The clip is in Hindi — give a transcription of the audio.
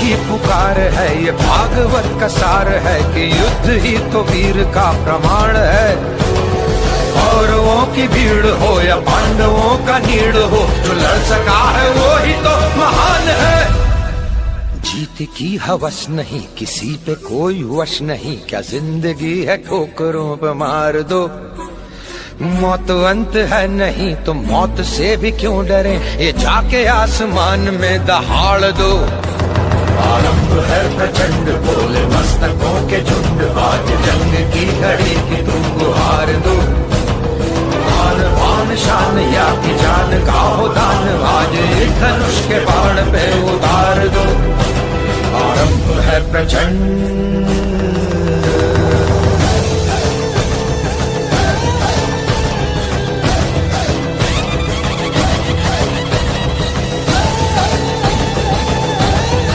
की पुकार है, ये भागवत का सार है कि युद्ध ही तो वीर का प्रमाण है। कौरवों की भीड़ हो या पांडवों का नीड़ हो, जो लड़ सका है वो ही तो महान है। जीत की हवस नहीं, किसी पे कोई वश नहीं, क्या जिंदगी है ठोकरों पे मार दो। मौत अंत है नहीं तो मौत से भी क्यों डरे, ये जाके आसमान में दहाड़ दो। आरंभ है प्रचंड बोले मस्तकों के झुंड, आज जंग की घड़ी की तुम गुहार दो। आन बान शान या की जान का हो दान, आज एक धनुष के बाण पे उतार दो। आरंभ है प्रचंड